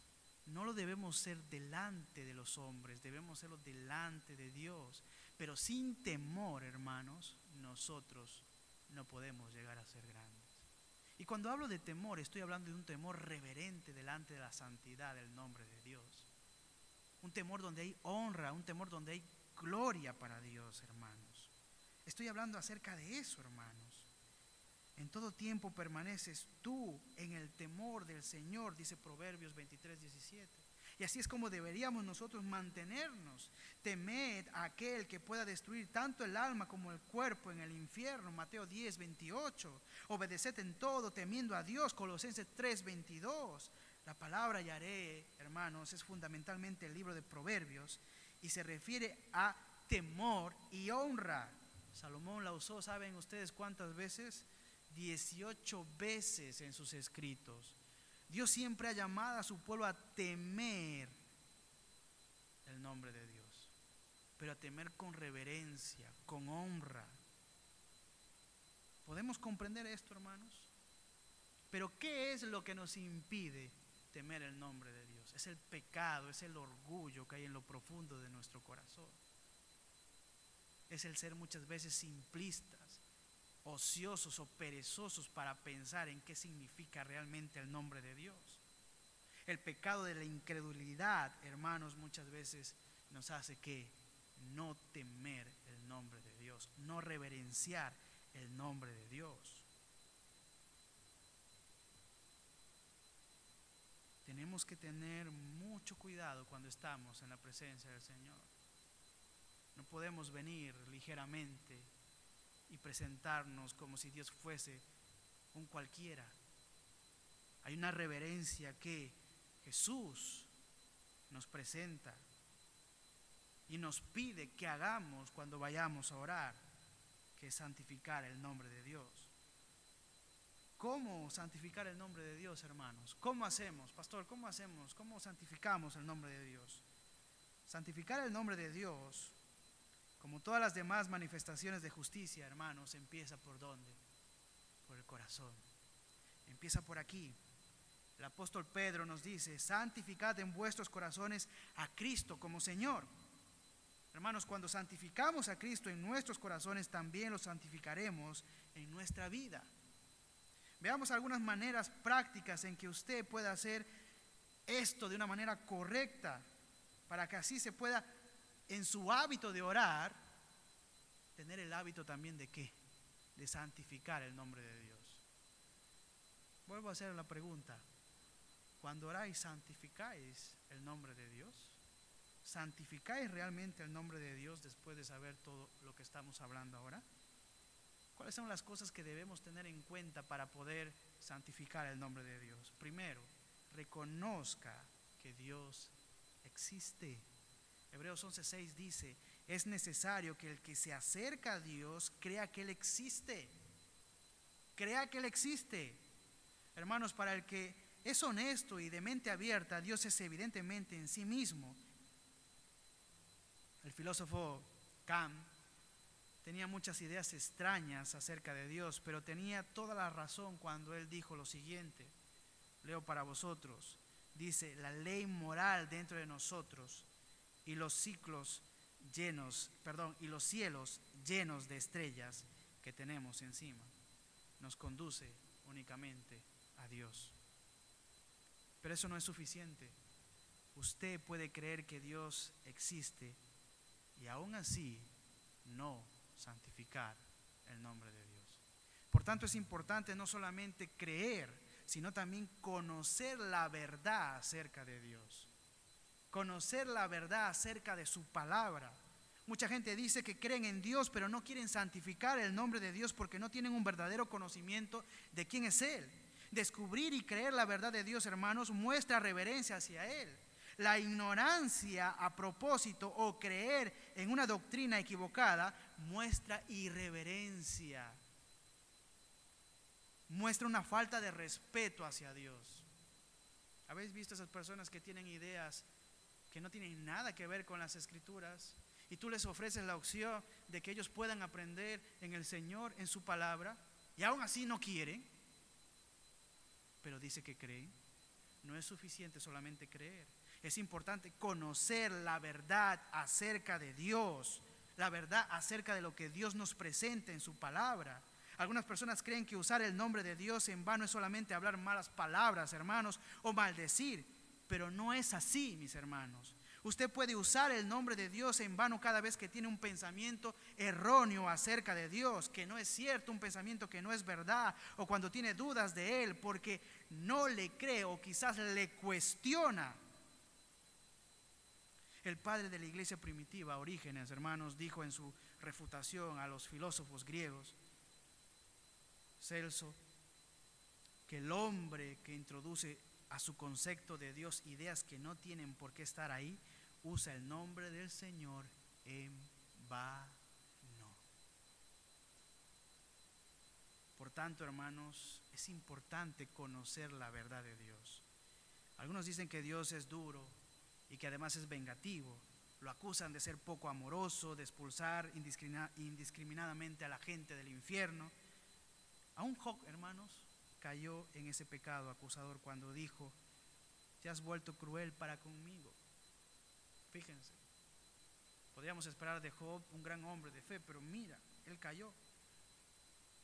no lo debemos ser delante de los hombres, debemos serlo delante de Dios. Pero sin temor, hermanos, nosotros no podemos llegar a ser grandes. Y cuando hablo de temor, estoy hablando de un temor reverente delante de la santidad del nombre de Dios. Un temor donde hay honra, un temor donde hay gloria para Dios, hermanos. Estoy hablando acerca de eso, hermanos. En todo tiempo permaneces tú en el temor del Señor, dice Proverbios 23:17. Y así es como deberíamos nosotros mantenernos. Temed a aquel que pueda destruir tanto el alma como el cuerpo en el infierno, Mateo 10:28. Obedeced en todo temiendo a Dios, Colosenses 3:22. La palabra Yaré, hermanos, es fundamentalmente el libro de Proverbios y se refiere a temor y honra. Salomón la usó, ¿saben ustedes cuántas veces? 18 veces en sus escritos. Dios siempre ha llamado a su pueblo a temer el nombre de Dios, pero a temer con reverencia, con honra. ¿Podemos comprender esto, hermanos? Pero ¿qué es lo que nos impide temer el nombre de Dios? Es el pecado, es el orgullo que hay en lo profundo de nuestro corazón. Es el ser muchas veces simplistas, ociosos o perezosos para pensar en qué significa realmente el nombre de Dios. El pecado de la incredulidad, hermanos, muchas veces nos hace que no temer el nombre de Dios, no reverenciar el nombre de Dios. Tenemos que tener mucho cuidado cuando estamos en la presencia del Señor. No podemos venir ligeramente y presentarnos como si Dios fuese un cualquiera. Hay una reverencia que Jesús nos presenta y nos pide que hagamos cuando vayamos a orar, que es santificar el nombre de Dios. ¿Cómo santificar el nombre de Dios, hermanos? ¿Cómo hacemos, pastor? ¿Cómo hacemos? ¿Cómo santificamos el nombre de Dios? Santificar el nombre de Dios, como todas las demás manifestaciones de justicia, hermanos, empieza ¿por dónde? Por el corazón. Empieza por aquí. El apóstol Pedro nos dice: santificad en vuestros corazones a Cristo como Señor. Hermanos, cuando santificamos a Cristo en nuestros corazones, también lo santificaremos en nuestra vida. Veamos algunas maneras prácticas en que usted pueda hacer esto de una manera correcta, para que así se pueda, en su hábito de orar, tener el hábito también de ¿qué? De santificar el nombre de Dios. Vuelvo a hacer la pregunta: cuando oráis, ¿santificáis el nombre de Dios? ¿Santificáis realmente el nombre de Dios después de saber todo lo que estamos hablando ahora? ¿Cuáles son las cosas que debemos tener en cuenta para poder santificar el nombre de Dios? Primero, reconozca que Dios existe. Hebreos 11:6 dice: es necesario que el que se acerca a Dios crea que Él existe. Crea que Él existe. Hermanos, para el que es honesto y de mente abierta, Dios es evidentemente en sí mismo. El filósofo Kant tenía muchas ideas extrañas acerca de Dios, pero tenía toda la razón cuando él dijo lo siguiente. Leo para vosotros. Dice: la ley moral dentro de nosotros y los cielos llenos de estrellas que tenemos encima nos conduce únicamente a Dios. Pero eso no es suficiente. Usted puede creer que Dios existe y aún así no santificar el nombre de Dios. Por tanto, es importante no solamente creer, sino también conocer la verdad acerca de Dios. Conocer la verdad acerca de su palabra. Mucha gente dice que creen en Dios, pero no quieren santificar el nombre de Dios porque no tienen un verdadero conocimiento de quién es Él. Descubrir y creer la verdad de Dios, hermanos, muestra reverencia hacia Él. La ignorancia a propósito o creer en una doctrina equivocada muestra irreverencia. Muestra una falta de respeto hacia Dios. ¿Habéis visto esas personas que tienen ideas que no tienen nada que ver con las Escrituras? Y tú les ofreces la opción de que ellos puedan aprender en el Señor, en su palabra, y aún así no quieren, pero dice que creen. No es suficiente solamente creer. Es importante conocer la verdad acerca de Dios, la verdad acerca de lo que Dios nos presenta en su palabra. Algunas personas creen que usar el nombre de Dios en vano es solamente hablar malas palabras, hermanos, o maldecir, pero no es así, mis hermanos. Usted puede usar el nombre de Dios en vano cada vez que tiene un pensamiento erróneo acerca de Dios, que no es cierto, un pensamiento que no es verdad, o cuando tiene dudas de Él porque no le cree o quizás le cuestiona. El padre de la iglesia primitiva, Orígenes, hermanos, dijo en su refutación a los filósofos griegos, Celso, que el hombre que introduce a su concepto de Dios ideas que no tienen por qué estar ahí, usa el nombre del Señor en vano. Por tanto, hermanos, es importante conocer la verdad de Dios. Algunos dicen que Dios es duro y que además es vengativo. Lo acusan de ser poco amoroso, de expulsar indiscriminadamente a la gente del infierno. Aún Job, hermanos, cayó en ese pecado acusador cuando dijo: te has vuelto cruel para conmigo. Fíjense, podríamos esperar de Job un gran hombre de fe, pero mira, él cayó.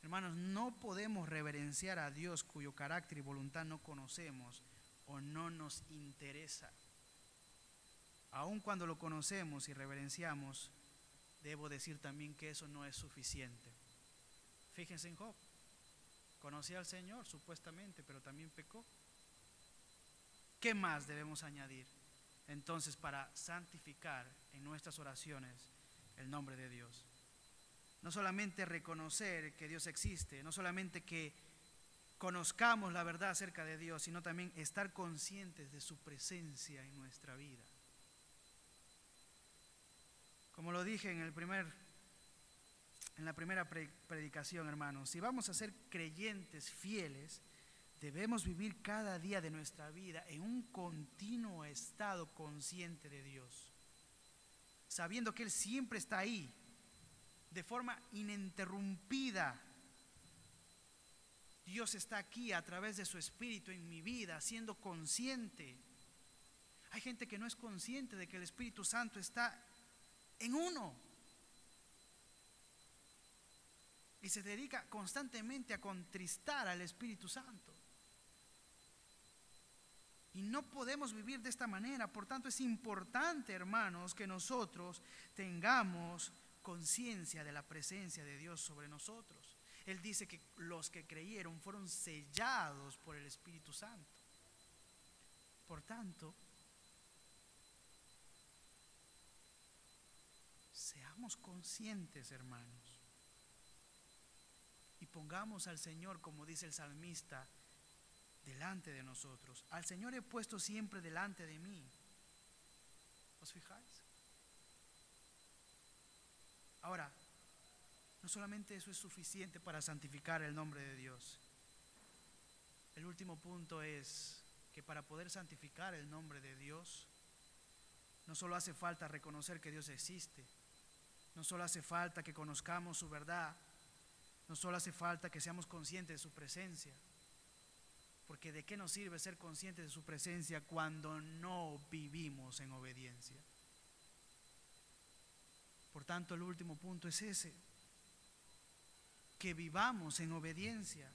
Hermanos, no podemos reverenciar a Dios cuyo carácter y voluntad no conocemos o no nos interesa. Aun cuando lo conocemos y reverenciamos, debo decir también que eso no es suficiente. Fíjense en Job. Conocía al Señor supuestamente, pero también pecó. ¿Qué más debemos añadir entonces para santificar en nuestras oraciones el nombre de Dios? No solamente reconocer que Dios existe, no solamente que conozcamos la verdad acerca de Dios, sino también estar conscientes de su presencia en nuestra vida. Como lo dije en la primera predicación, hermanos, si vamos a ser creyentes fieles, debemos vivir cada día de nuestra vida en un continuo estado consciente de Dios, sabiendo que Él siempre está ahí, de forma ininterrumpida. Dios está aquí a través de su Espíritu en mi vida, siendo consciente. Hay gente que no es consciente de que el Espíritu Santo está en uno y se dedica constantemente a contristar al Espíritu Santo. Y no podemos vivir de esta manera. Por tanto, es importante, hermanos, que nosotros tengamos conciencia de la presencia de Dios sobre nosotros. Él dice que los que creyeron fueron sellados por el Espíritu Santo. Por tanto, seamos conscientes, hermanos, y pongamos al Señor, como dice el salmista, delante de nosotros. Al Señor he puesto siempre delante de mí. ¿Os fijáis? Ahora, no solamente eso es suficiente para santificar el nombre de Dios. El último punto es que para poder santificar el nombre de Dios, no solo hace falta reconocer que Dios existe, no solo hace falta que conozcamos su verdad, no solo hace falta que seamos conscientes de su presencia, porque ¿de qué nos sirve ser conscientes de su presencia cuando no vivimos en obediencia? Por tanto, el último punto es ese, que vivamos en obediencia.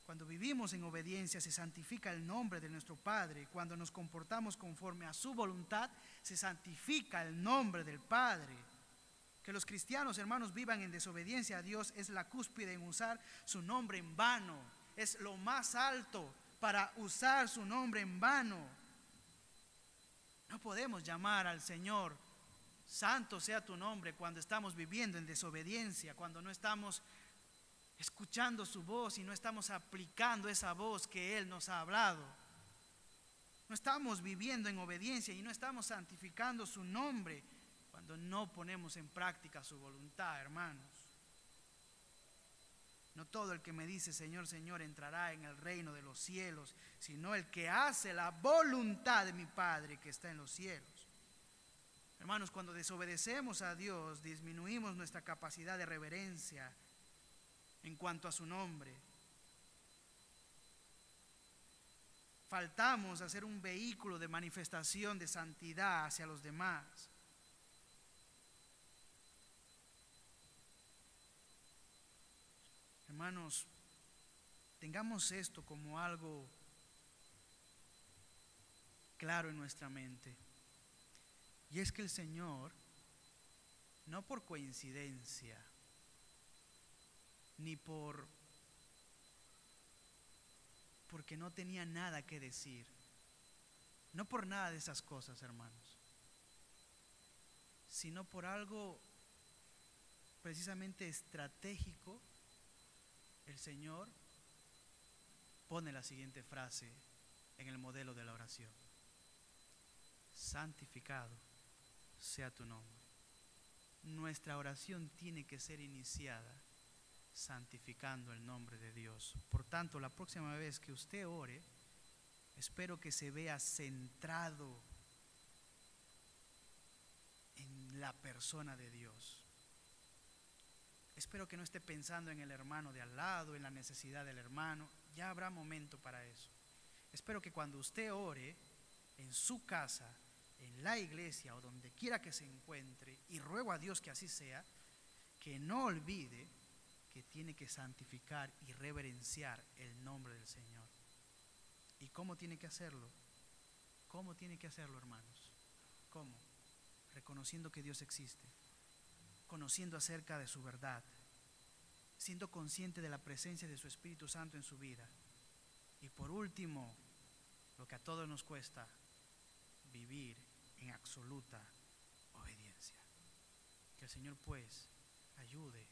Cuando vivimos en obediencia se santifica el nombre de nuestro Padre. Cuando nos comportamos conforme a su voluntad, se santifica el nombre del Padre. Que los cristianos, hermanos, vivan en desobediencia a Dios es la cúspide en usar su nombre en vano. es lo más alto para usar su nombre en vano. No podemos llamar al Señor santo sea tu nombre cuando estamos viviendo en desobediencia, cuando no estamos escuchando su voz y no estamos aplicando esa voz que Él nos ha hablado. No estamos viviendo en obediencia y no estamos santificando su nombre cuando no ponemos en práctica su voluntad, hermanos. No todo el que me dice Señor, Señor entrará en el reino de los cielos, sino el que hace la voluntad de mi Padre que está en los cielos. Hermanos, cuando desobedecemos a Dios, disminuimos nuestra capacidad de reverencia en cuanto a su nombre. Faltamos a ser un vehículo de manifestación de santidad hacia los demás. Hermanos, tengamos esto como algo claro en nuestra mente. Y es que el Señor, no por coincidencia, ni porque no tenía nada que decir, no por nada de esas cosas, hermanos, sino por algo precisamente estratégico, el Señor pone la siguiente frase en el modelo de la oración: santificado sea tu nombre. Nuestra oración tiene que ser iniciada santificando el nombre de Dios. Por tanto, la próxima vez que usted ore, espero que se vea centrado en la persona de Dios. Espero que no esté pensando en el hermano de al lado, en la necesidad del hermano. Ya habrá momento para eso. Espero que cuando usted ore en su casa, en la iglesia o donde quiera que se encuentre, y ruego a Dios que así sea, que no olvide que tiene que santificar y reverenciar el nombre del Señor. ¿Y cómo tiene que hacerlo? ¿Cómo tiene que hacerlo, hermanos? ¿Cómo? Reconociendo que Dios existe, conociendo acerca de su verdad, siendo consciente de la presencia de su Espíritu Santo en su vida. Y por último, lo que a todos nos cuesta, vivir en absoluta obediencia. Que el Señor pues ayude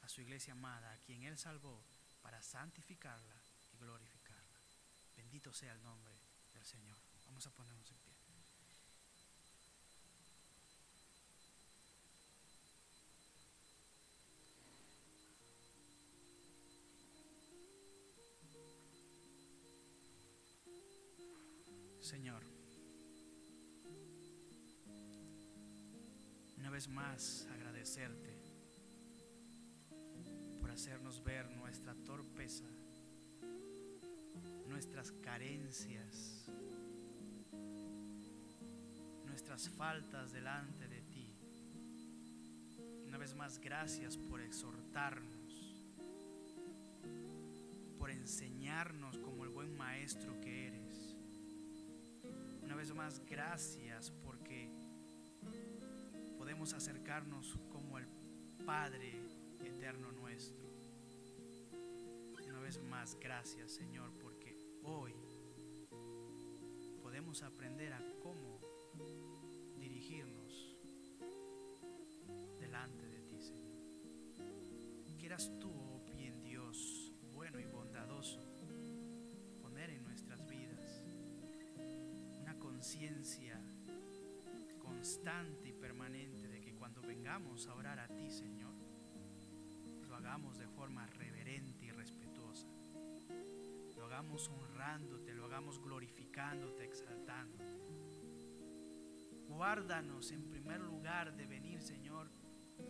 a su iglesia amada, a quien Él salvó, para santificarla y glorificarla. Bendito sea el nombre del Señor. Vamos a ponernos en pie. Señor, una vez más agradecerte por hacernos ver nuestra torpeza, nuestras carencias, nuestras faltas delante de ti. Una vez más, gracias por exhortarnos, por enseñarnos como el buen maestro que eres. Una vez más, gracias porque podemos acercarnos como el Padre eterno nuestro. Una vez más, gracias, Señor, porque hoy podemos aprender a cómo dirigirnos delante de ti, Señor. Quieras tú, oh bien Dios, bueno y bondadoso, poner en nuestras vidas una conciencia constante y permanente de que cuando vengamos a orar a ti, Señor, lo hagamos de forma reverente y respetuosa, lo hagamos honrándote, lo hagamos glorificándote, exaltándote. Guárdanos en primer lugar de venir, Señor,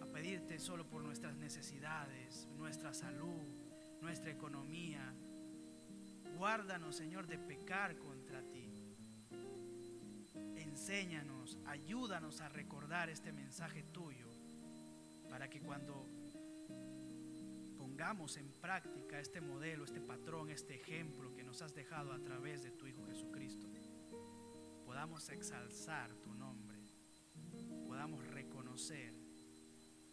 a pedirte solo por nuestras necesidades, nuestra salud, nuestra economía. Guárdanos, Señor, de pecar contra ti. Enséñanos, ayúdanos a recordar este mensaje tuyo, para que cuando pongamos en práctica este modelo, este patrón, este ejemplo que nos has dejado a través de tu Hijo Jesucristo, podamos exalzar tu nombre, podamos reconocer,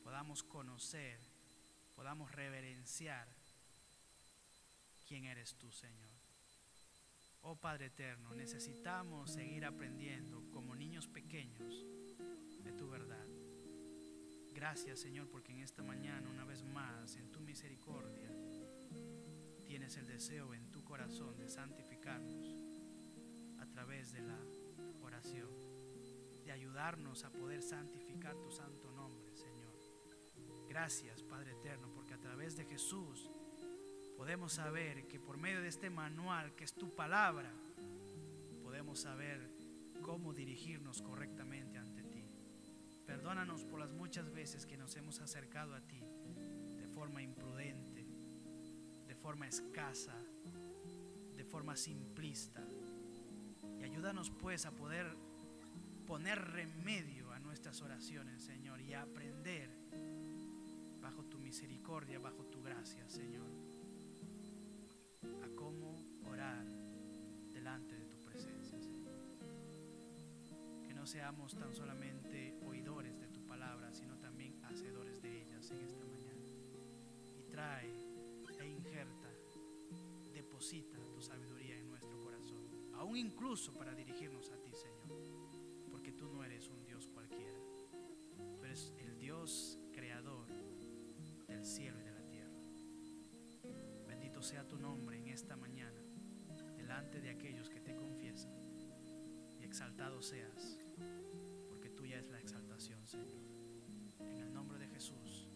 podamos conocer, podamos reverenciar quién eres tú, Señor. Oh Padre eterno, necesitamos seguir aprendiendo como niños pequeños de tu verdad. Gracias, Señor, porque en esta mañana, una vez más, en tu misericordia, tienes el deseo en tu corazón de santificarnos a través de la oración, de ayudarnos a poder santificar tu santo nombre, Señor. Gracias, Padre eterno, porque a través de Jesús podemos saber que por medio de este manual que es tu palabra, podemos saber cómo dirigirnos correctamente ante ti. Perdónanos por las muchas veces que nos hemos acercado a ti de forma imprudente, de forma escasa, de forma simplista. Y ayúdanos pues a poder poner remedio a nuestras oraciones, Señor, y a aprender bajo tu misericordia, bajo tu gracia, Señor, a cómo orar delante de tu presencia, Señor. Que no seamos tan solamente oidores de tu palabra, sino también hacedores de ellas en esta mañana. Y trae e injerta, deposita tu sabiduría en nuestro corazón, aún incluso para dirigirnos a ti, Señor, porque tú no eres un Dios cualquiera. Tú eres el Dios creador del cielo y de la tierra. Bendito sea tu nombre en esta mañana delante de aquellos que te confiesan, y exaltado seas, porque tuya es la exaltación, Señor. En el nombre de Jesús.